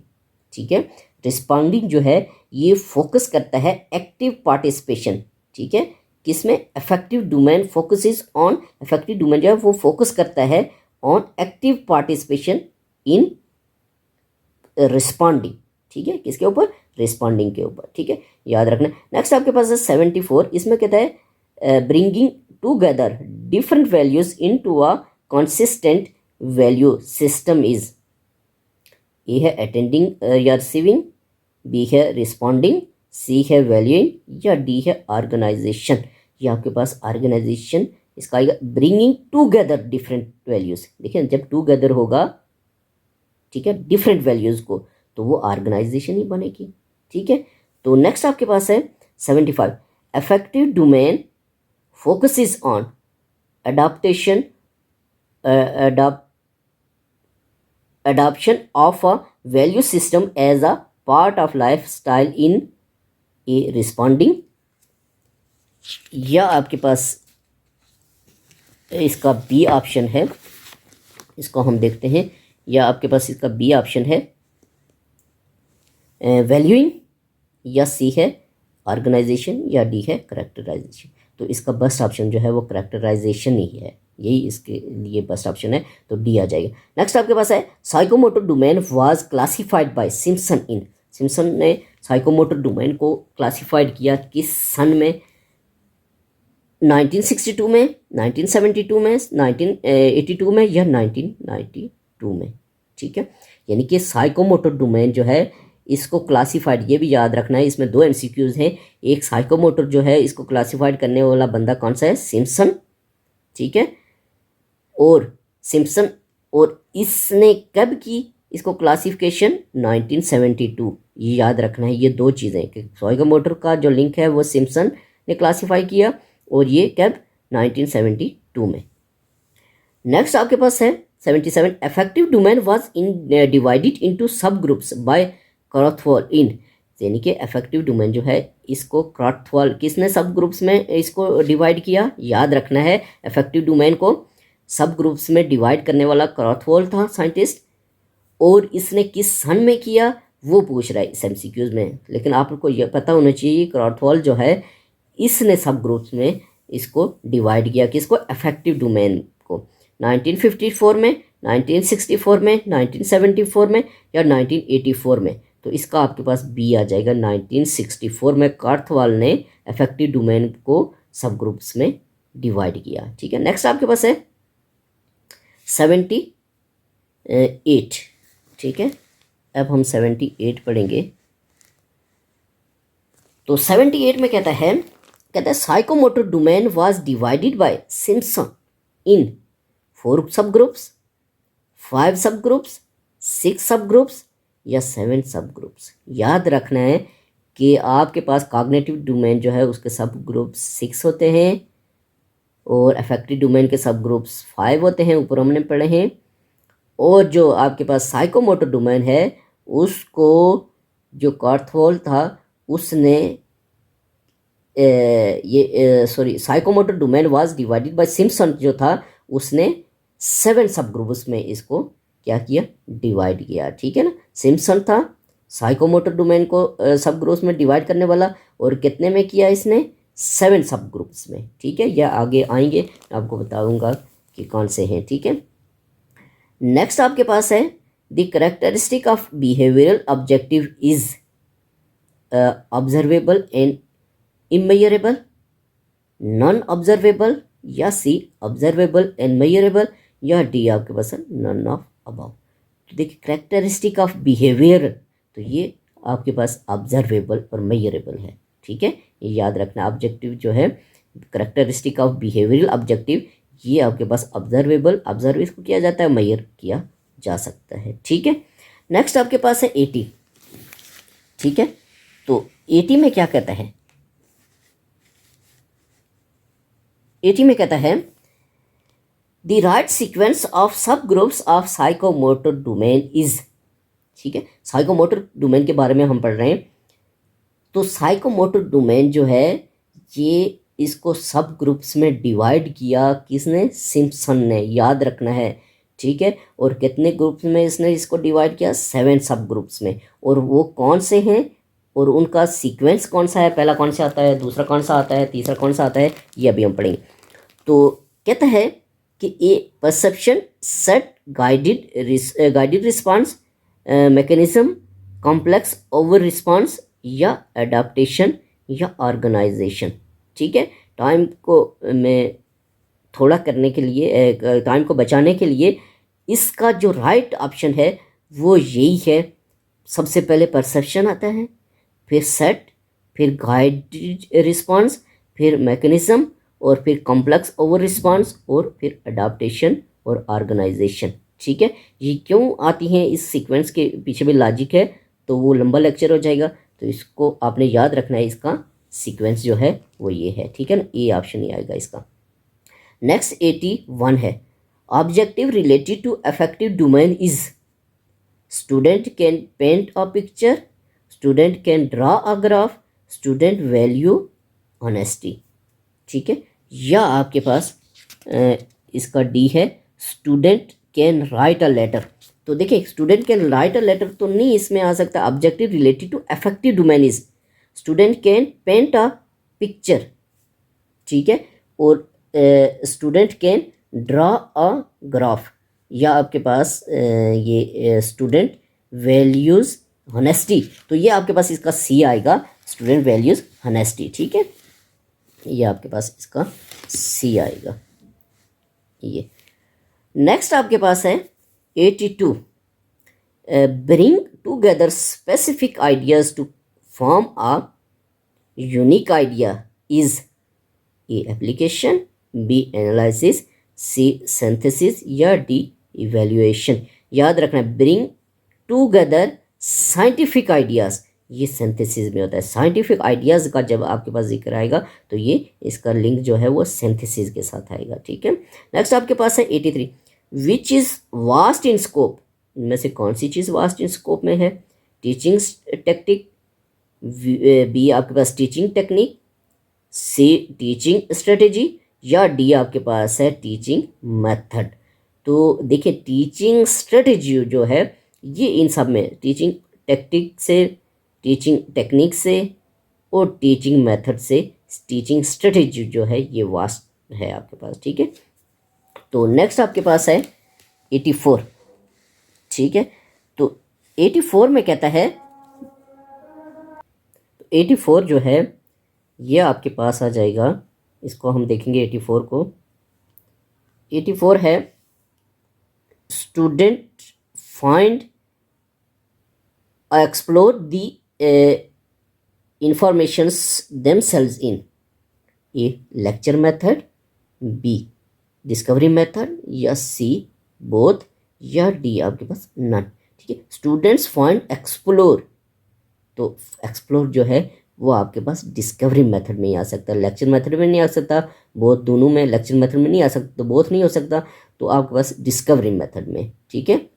ठीक है, रिस्पॉन्डिंग जो है ये फोकस करता है एक्टिव पार्टिसिपेशन। ठीक है, किसमें? Affective domain focuses on, affective domain जो है वो फोकस करता है on active participation in responding. ठीक है, किसके ऊपर? रिस्पॉन्डिंग के ऊपर। ठीक है, याद रखना। नेक्स्ट आपके पास है 74, इसमें कहता है bringing together different values into a consistent value system is, A है अटेंडिंग या रिसीविंग, बी है रिस्पॉन्डिंग, सी है वैल्यूइंग, या डी है ऑर्गेनाइजेशन। ये आपके पास ऑर्गेनाइजेशन इसका आएगा ब्रिंगिंग टूगेदर डिफरेंट वैल्यूज। देखिए जब टूगेदर होगा, ठीक है, डिफरेंट वैल्यूज को, तो वो ऑर्गेनाइजेशन ही बनेगी। ठीक है, तो नेक्स्ट आपके पास है 75, affective domain focuses on adaptation adoption of a value system as a part of lifestyle in a responding, या आपके पास इसका बी ऑप्शन है, इसको हम देखते हैं, या आपके पास इसका बी ऑप्शन है वैल्यूइंग, या सी है ऑर्गेनाइजेशन, या डी है करेक्टराइजेशन। तो इसका बेस्ट ऑप्शन जो है वो करेक्टराइजेशन ही है, यही इसके लिए बेस्ट ऑप्शन है, तो डी आ जाएगा। नेक्स्ट आपके पास है psychomotor domain was classified by Simpson in, Simpson ने साइकोमोटर डोमेन को क्लासिफाइड किया किस सन में? 1962 में, 1972 में, 1982 में, या 1992 में। ठीक है, यानी कि साइकोमोटर डोमेन जो है इसको क्लासिफाइड, ये भी याद रखना है, इसमें 2 MCQs हैं। एक साइकोमोटर जो है इसको क्लासिफाइड करने वाला बंदा कौन सा है? सिम्पसन। ठीक है, और सिम्पसन, और इसने कब की इसको क्लासिफिकेशन? 1972। ये याद रखना है, ये 2 चीज़ें कि साइकोमोटर का जो लिंक है वो सिम्पसन ने क्लासिफाई किया, और ये कब? 1972 में। नेक्स्ट आपके पास है 77, affective domain was in divided into sub groups by Krathwohl in, यानी कि अफेक्टिव डोमेन जो है इसको क्रॉथवॉल किसने सब ग्रुप्स में इसको डिवाइड किया, याद रखना है अफेक्टिव डोमेन को सब ग्रुप्स में डिवाइड करने वाला क्रॉथवॉल था साइंटिस्ट, और इसने किस सन में किया वो पूछ रहा है इस एमसीक्यूज में। लेकिन आपको यह पता होना चाहिए क्रॉथवॉल जो है इसने सब ग्रुप्स में इसको डिवाइड किया, किसको, अफेक्टिव डोमेन को, 1954 में, 1964 में, 1974 में या 1984 में। तो इसका आपके पास बी आ जाएगा, 1964 में क्रॉथवॉल ने अफेक्टिव डोमेन को सब ग्रुप्स में डिवाइड किया। ठीक है, नेक्स्ट आपके पास है 78। ठीक है, अब हम 78 पढ़ेंगे। तो 78 में कहता है psychomotor domain was divided by Simpson in 4 sub groups, 5 सब ग्रुप्स, 6 सब ग्रुप्स या 7 सब ग्रुप्स। याद रखना है कि आपके पास कॉग्निटिव डोमेन जो है उसके सब ग्रुप्स 6 होते हैं और अफेक्टिव डोमेन के सब ग्रुप्स 5 होते हैं, ऊपर हमने पढ़े हैं। और जो आपके पास साइकोमोटर डोमेन है उसको जो क्रॉथवॉल था उसने psychomotor domain was divided by Simpson जो था उसने 7 सब ग्रुप्स में इसको क्या किया, डिवाइड किया। ठीक है ना, सिम्पसन था साइकोमोटर डोमेन को सब ग्रुप्स में डिवाइड करने वाला, और कितने में किया इसने, 7 सब ग्रुप्स में। ठीक है, यह आगे आएंगे आपको बताऊंगा कि कौन से हैं। ठीक है, नेक्स्ट आपके पास है the characteristic of behavioural objective is observable and immeasurable, non observable या सी ऑब्जर्वेबल एंड मेजरेबल या डी आपके पास है नॉन ऑफ अबव। तो देखिए करेक्टरिस्टिक ऑफ बिहेवियर, तो ये आपके पास ऑब्जर्वेबल और मेजरेबल है। ठीक है, ये याद रखना। ऑब्जेक्टिव जो है करेक्टरिस्टिक ऑफ बिहेवियरल ऑब्जेक्टिव, ये आपके पास ऑब्जर्वेबल, ऑब्जर्व इसको किया जाता है, मेजर किया जा सकता है। ठीक है, नेक्स्ट आपके पास है 80। ठीक है, तो 80 में क्या कहता है, 80 में कहता है द राइट सीक्वेंस ऑफ सब groups of psychomotor domain is. ठीक है, साइकोमोटर डोमेन के बारे में हम पढ़ रहे हैं। तो साइकोमोटर डोमेन जो है ये इसको सब ग्रुप्स में डिवाइड किया किसने, सिम्पसन ने, याद रखना है। ठीक है, और कितने ग्रुप्स में इसने इसको डिवाइड किया, 7 सब ग्रुप्स में। और वो कौन से हैं और उनका सीक्वेंस कौन सा है, पहला कौन सा आता है, दूसरा कौन सा आता है, तीसरा कौन सा आता है, ये अभी हम पढ़ेंगे। तो कहता है कि A perception set guided response mechanism, complex over response या एडाप्टेशन या ऑर्गेनाइजेशन। ठीक है, टाइम को मैं थोड़ा करने के लिए, टाइम को बचाने के लिए इसका जो राइट ऑप्शन है वो यही है। सबसे पहले परसेप्शन आता है, फिर सेट, फिर गाइडेड रिस्पॉन्स, फिर मैकेनिज्म और फिर कॉम्प्लेक्स ओवर रिस्पॉन्स और फिर अडाप्टेशन और ऑर्गेनाइजेशन। ठीक है, ये क्यों आती हैं, इस सीक्वेंस के पीछे भी लॉजिक है, तो वो लंबा लेक्चर हो जाएगा, तो इसको आपने याद रखना है। इसका सीक्वेंस जो है वो ये है। ठीक है ना, ए ऑप्शन ही आएगा इसका। नेक्स्ट 81 है objective related to affective domain is student can paint a picture, student can draw a graph, student value honesty. ठीक है, या आपके पास इसका डी है student can write a letter. तो देखिए student can write a letter तो नहीं इसमें आ सकता, objective related to affective domain is student can paint a picture. ठीक है, और student can draw a graph, या आपके पास ये स्टूडेंट वैल्यूज ऑनेस्टी, तो ये आपके पास इसका सी आएगा, स्टूडेंट वैल्यूज ऑनेस्टी। ठीक है, ये आपके पास इसका सी आएगा ये। नेक्स्ट आपके पास है 82 bring together specific ideas to form a unique idea is A application, B analysis, C synthesis या डी इवैल्यूएशन। याद रखना ब्रिंग टूगेदर साइंटिफिक आइडियाज, ये सिंथेसिस में होता है। साइंटिफिक आइडियाज का जब आपके पास जिक्र आएगा तो ये इसका लिंक जो है वो सिंथेसिस के साथ आएगा। ठीक है, नेक्स्ट आपके पास है 83 which is vast in scope. इनमें से कौन सी चीज़ वास्ट इन स्कोप में है, टीचिंग टेक्निक, बी आपके पास टीचिंग टेक्निक, सी टीचिंग स्ट्रेटेजी, या डी आपके पास है टीचिंग मेथड। तो देखिए टीचिंग स्ट्रेटेजी जो है ये इन सब में टीचिंग टेक्निक से, टीचिंग टेक्निक से और टीचिंग मेथड से टीचिंग स्ट्रेटेजी जो है ये वास्ट है आपके पास, ठीक है। तो नेक्स्ट आपके पास है 84, ठीक है। तो 84 में कहता है, 84 जो है ये आपके पास आ जाएगा, इसको हम देखेंगे 84 को। 84 है student find explore the informations themselves in A lecture method, B discovery method, या सी बोथ, या डी आपके पास नन, ठीक है। स्टूडेंट्स फाइंड एक्सप्लोर, तो एक्सप्लोर जो है वो आपके पास डिस्कवरी मेथड में ही आ सकता है, लेक्चर मेथड में नहीं आ सकता, बोथ दोनों में, लेक्चर मेथड में नहीं आ सकता तो बोथ नहीं हो सकता, तो आपके पास डिस्कवरी मेथड में, ठीक है।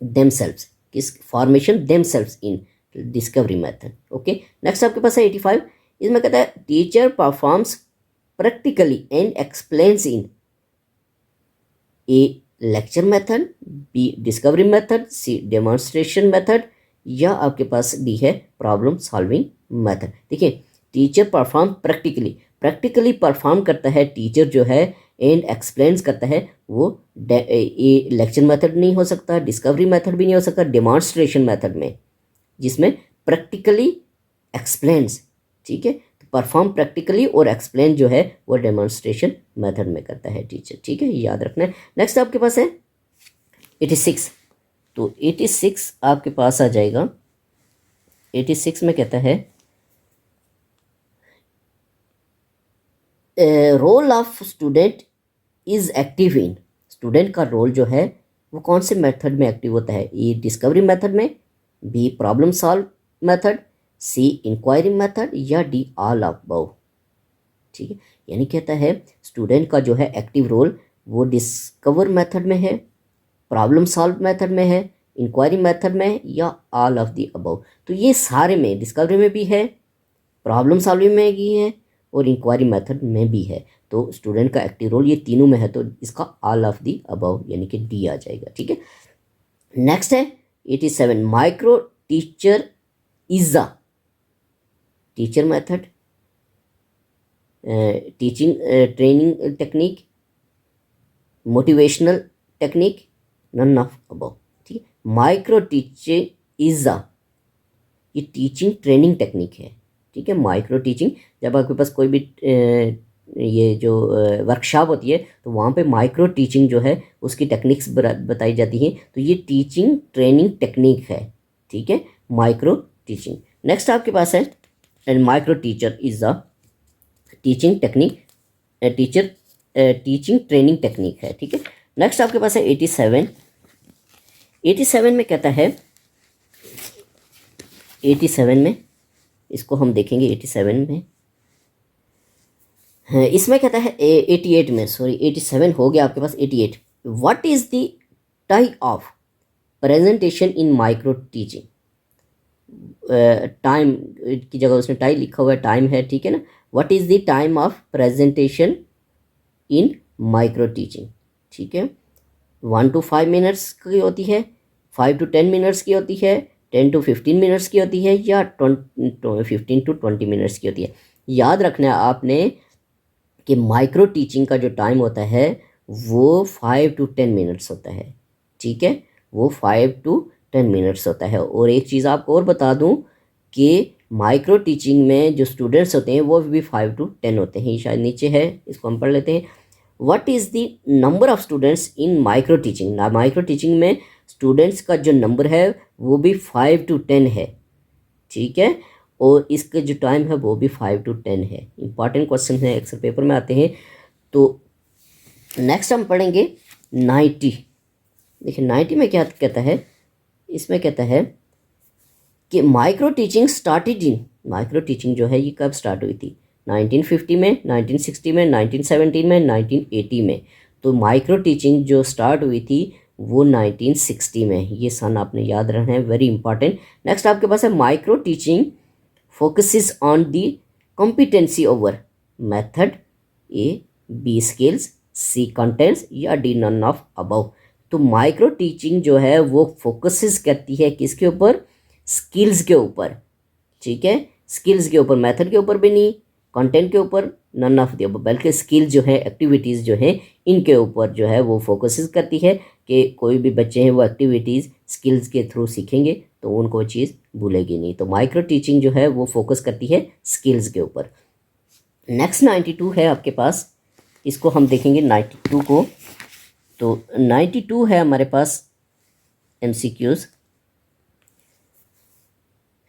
देमसेल्व्स, किस formation themselves in discovery method, okay. Next आपके पास है 85, इसमें कहता है teacher performs practically and explains in A lecture method, B discovery method, C demonstration method, या आपके पास डी है प्रॉब्लम सॉल्विंग मेथड। देखिए teacher perform practically, practically perform करता है टीचर जो है एंड एक्सप्लेन्स करता है, वो ये लेक्चर मेथड नहीं हो सकता, डिस्कवरी मेथड भी नहीं हो सकता, डेमोन्स्ट्रेशन मेथड में जिसमें प्रैक्टिकली एक्सप्लेन्स, ठीक है। तो परफॉर्म प्रैक्टिकली और एक्सप्लेन जो है वो डेमोन्स्ट्रेशन मेथड में करता है टीचर, ठीक है, याद रखना है। नेक्स्ट आपके पास है 86, तो 86 आपके पास आ जाएगा। 86 में कहता है role of student is active in, student का रोल जो है वो कौन से मेथड में एक्टिव होता है, ए डिस्कवरी मेथड में, बी प्रॉब्लम सॉल्व मेथड, सी इंक्वायरी मेथड, या डी ऑल ऑफ बोथ, ठीक है। यानी कहता है स्टूडेंट का जो है एक्टिव रोल वो डिस्कवर मेथड में है, प्रॉब्लम सॉल्व मेथड में है, इंक्वायरी मेथड में, या ऑल ऑफ दी अबव। तो ये सारे में, डिस्कवरी में भी है, प्रॉब्लम सॉल्विंग में भी है, और इंक्वायरी मेथड में भी है। तो स्टूडेंट का एक्टिव रोल ये तीनों में है, तो इसका ऑल ऑफ दी अबव यानी कि डी आ जाएगा, ठीक है। नेक्स्ट है 87, micro teacher is a teacher method, teaching training technique, motivational technique, none of above, ठीक है। माइक्रो टीचर इज अ, ये टीचिंग ट्रेनिंग टेक्निक है, ठीक है। माइक्रो टीचिंग, जब आपके पास कोई भी ये जो वर्कशॉप होती है तो वहाँ पे माइक्रो टीचिंग जो है उसकी टेक्निक्स बताई जाती हैं, तो ये टीचिंग ट्रेनिंग टेक्निक है, ठीक है, माइक्रो टीचिंग। नेक्स्ट आपके पास है and micro teacher is a teaching technique, teacher teaching training technique है, ठीक है। नेक्स्ट आपके पास है 87, 87 में कहता है, 87 में इसको हम देखेंगे 87 में, इसमें कहता है 88 में, सॉरी 87 हो गया आपके पास 88, what is the type of presentation in micro teaching, time की जगह उसने टाइम लिखा हुआ है, टाइम है, ठीक है ना। What is the time of presentation in micro teaching, ठीक है। 1 to 5 मिनट्स की होती है, 5 to 10 मिनट्स की होती है, 10 to 15 मिनट्स की होती है, या 15 to 20 मिनट्स की होती है। याद रखना है आपने कि माइक्रो टीचिंग का जो टाइम होता है वो 5 to 10 मिनट्स होता है, ठीक है, वो 5 to 10 मिनट्स होता है। और एक चीज़ आपको और बता दूं कि माइक्रो टीचिंग में जो स्टूडेंट्स होते हैं वो भी 5 to 10 होते हैं, शायद नीचे है, इसको हम पढ़ लेते हैं। What is the number of students in micro teaching, micro teaching में स्टूडेंट्स का जो नंबर है वो भी 5 to 10 है, ठीक है, और इसका जो टाइम है वो भी 5 to 10 है। इंपॉर्टेंट क्वेश्चन है, एक्सेल पेपर में आते हैं। तो नेक्स्ट हम पढ़ेंगे 90, देखिए 90 में क्या कहता है, इसमें कहता है कि micro teaching started in, micro teaching जो है ये कब स्टार्ट हुई थी, 1950 में, 1960 में, 1970 में, 1980 में। तो माइक्रो टीचिंग जो स्टार्ट हुई थी वो 1960 में। ये सन आपने याद रखना है, वेरी इंपॉर्टेंट। नेक्स्ट आपके पास है micro teaching focuses on the competency over method, A B skills, C contents या डी नन ऑफ अबव। तो माइक्रो टीचिंग जो है वो फोकसेस करती है किसके ऊपर? स्किल्स के ऊपर, ठीक है, स्किल्स के ऊपर, मेथड के ऊपर भी नहीं, कंटेंट के ऊपर, नन ऑफ द अबव, बल्कि स्किल जो है, एक्टिविटीज़ जो है, इनके ऊपर जो है वो फोकसेस करती है कि कोई भी बच्चे हैं वो एक्टिविटीज़ स्किल्स के थ्रू सीखेंगे तो उनको वो चीज़ भूलेगी नहीं। तो माइक्रो टीचिंग जो है वो फोकस करती है स्किल्स के ऊपर। नेक्स्ट 92 है आपके पास, इसको हम देखेंगे 92 को। तो 92 है हमारे पास MCQs।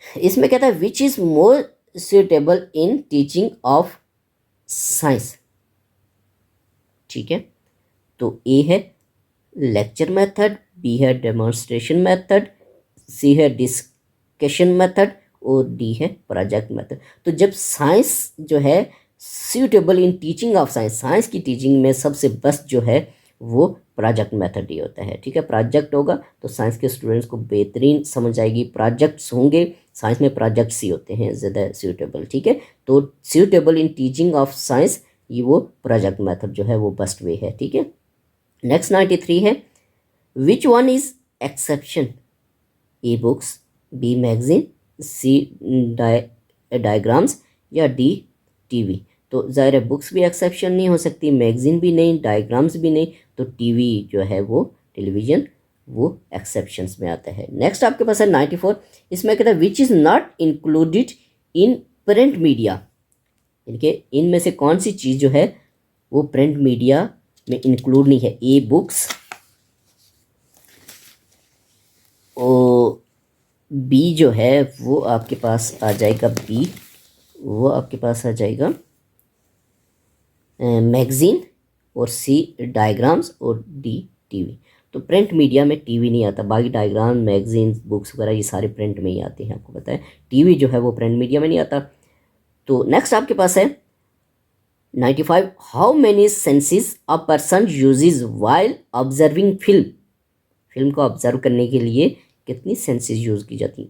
इसमें कहता है which is more suitable in teaching of science, ठीक है। तो ए है लेक्चर मेथड, बी है डेमोन्स्ट्रेशन मेथड, सी है डिस्कशन मेथड और डी है प्रोजेक्ट मेथड। तो जब साइंस जो है suitable in teaching of science, science की टीचिंग में सबसे बेस्ट जो है वो प्रोजेक्ट मेथड ही होता है, ठीक है। प्रोजेक्ट होगा तो साइंस के स्टूडेंट्स को बेहतरीन समझ आएगी, प्रोजेक्ट्स होंगे, साइंस में प्रोजेक्ट्स ही होते हैं ज़्यादा सूटेबल, ठीक है। तो suitable in teaching of science, ये वो प्रोजेक्ट मेथड जो है वो बेस्ट वे है, ठीक है। नेक्स्ट 93 है which one is exception, e books, B magazine, C diagrams या डी टीवी। तो ज़ाहिर है बुक्स भी एक्सेप्शन नहीं हो सकती, मैगजीन भी नहीं, डायग्राम्स भी नहीं, तो टीवी जो है वो टेलीविज़न वो एक्सेप्शंस में आता है। नेक्स्ट आपके पास है 94, इसमें कहता है which is not included in print media, इनके इनमें से कौन सी चीज़ जो है वो प्रिंट मीडिया में इंक्लूड नहीं है? ए बुक्स, और बी जो है वो आपके पास आ जाएगा, बी वो आपके पास आ जाएगा मैगज़ीन, और सी डायग्राम्स और डी टीवी। तो प्रिंट मीडिया में टीवी नहीं आता, बाकी डायग्राम, मैगजीन, बुक्स वगैरह ये सारे प्रिंट में ही आते हैं, आपको पता है। टीवी जो है वो प्रिंट मीडिया में नहीं आता। तो नेक्स्ट आपके पास है 95, how many senses a person uses while observing film, film को ऑब्जर्व करने के लिए कितनी सेंसेस यूज़ की जाती?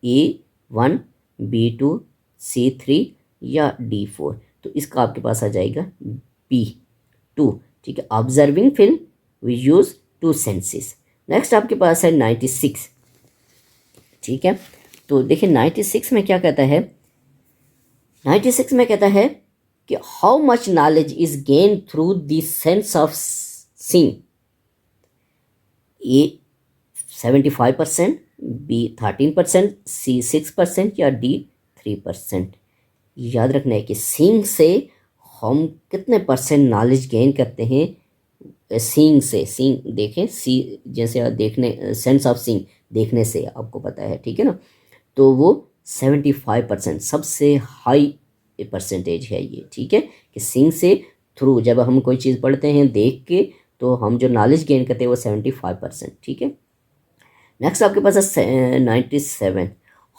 A1, B2, C3 या D4। तो इसका आपके पास आ जाएगा B2, ठीक है। Observing film we use 2 senses. Next आपके पास है 96, ठीक है। तो देखिए 96 में क्या कहता है, 96 में कहता है कि how much knowledge is gain through the sense of seeing, A 75%, B 13%, C 6% या डी 3%। याद रखना है कि सीइंग से हम कितने परसेंट नॉलेज गेन करते हैं? सीइंग से, सीइंग देखें, सी जैसे आप देखने, सेंस ऑफ सीइंग देखने से आपको पता है, ठीक है ना। तो वो 75% सबसे हाई परसेंटेज है ये, ठीक है, कि सीइंग से थ्रू जब हम कोई चीज़ पढ़ते हैं देख के, तो हम जो नॉलेज गेन करते हैं वो 75%, ठीक है। नेक्स्ट आपके पास है 97,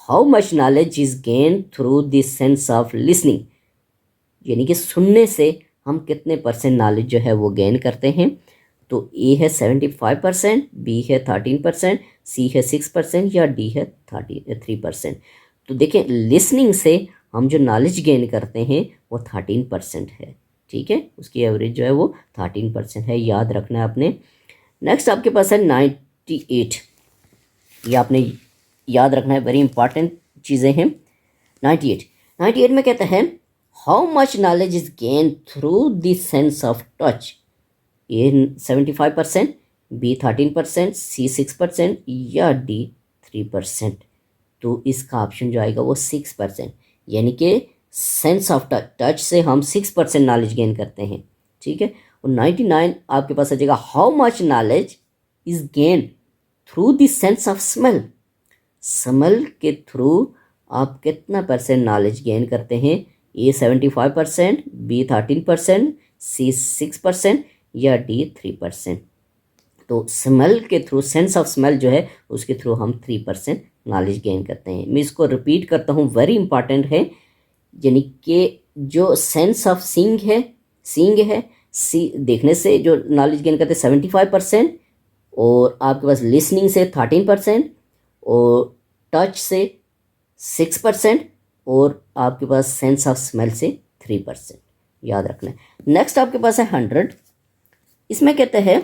how much knowledge is gain through the sense of listening, यानी कि सुनने से हम कितने परसेंट नॉलेज जो है वो गेन करते हैं? तो ए है 75%, बी है 13%, सी है 6% या डी है 3%। तो देखें लिसनिंग से हम जो नॉलेज गेन करते हैं वो 13% है, ठीक है, उसकी एवरेज जो है वो 13% है, याद रखना है आपने। नेक्स्ट आपके पास है 98, ये आपने याद रखना है, वेरी इंपॉर्टेंट चीज़ें हैं। 98 में कहता है how much knowledge is gain through the sense of touch, A 75%, B 13%, C 6% या डी 3%। तो इसका ऑप्शन जो आएगा वो 6%, यानी कि सेंस ऑफ टच से हम 6% नॉलेज गेन करते हैं, ठीक है। और 99 आपके पास आ जाएगा how much knowledge is gain through the sense of smell, smell के थ्रू आप कितना परसेंट नॉलेज गेन करते हैं? ए 75%, बी 13%, सी 6% या डी 3%। तो स्मेल के थ्रू, सेंस ऑफ स्मेल जो है उसके थ्रू हम 3% नॉलेज गेन करते हैं। मैं इसको रिपीट करता हूँ, वेरी इंपॉर्टेंट है, यानी कि जो सेंस ऑफ सीइंग है, सी देखने से जो नॉलेज गेन करते हैं 75%, और आपके पास लिसनिंग से 13% और टच से 6% और आपके पास सेंस ऑफ स्मेल से 3%, याद रखना है। नेक्स्ट आपके पास है 100। इसमें कहते हैं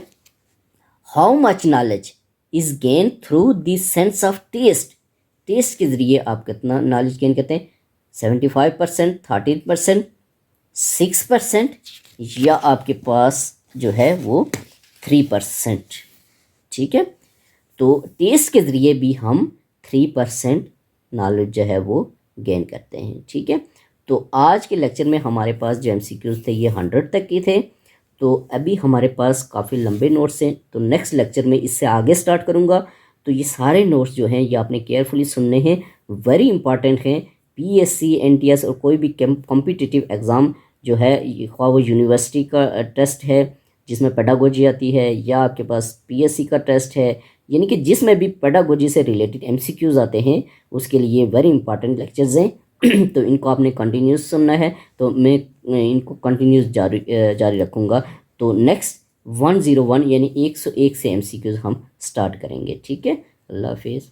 how much knowledge is gain through the sense of taste. Taste के ज़रिए आप कितना नॉलेज गेन करते हैं? 75%, 13%, 6% या आपके पास जो है वो 3%। ठीक है, तो टेस्ट के ज़रिए भी हम 3% नॉलेज जो है वो गेन करते हैं। ठीक है, तो आज के लेक्चर में हमारे पास जो MCQs थे ये 100 तक के थे। तो अभी हमारे पास काफ़ी लंबे नोट्स हैं, तो नेक्स्ट लेक्चर में इससे आगे स्टार्ट करूँगा। तो ये सारे नोट्स जो हैं ये आपने केयरफुली सुनने हैं, वेरी इंपॉर्टेंट हैं। PSC, NTS और कोई भी कॉम्पिटिटिव एग्ज़ाम जो है, ख्वाह वो यूनिवर्सिटी का टेस्ट है जिसमें पेडागोजी आती है, या आपके पास PSC का टेस्ट है, यानी कि जिसमें भी पेडागोजी से रिलेटेड MCQs आते हैं, उसके लिए वेरी इंपॉर्टेंट लेक्चर्स हैं। तो इनको आपने कंटिन्यूस सुनना है, तो मैं इनको कंटिन्यूस जारी रखूँगा। तो नेक्स्ट 101 यानी 101 से MCQs हम स्टार्ट करेंगे। ठीक है, अल्लाह हाफिज़।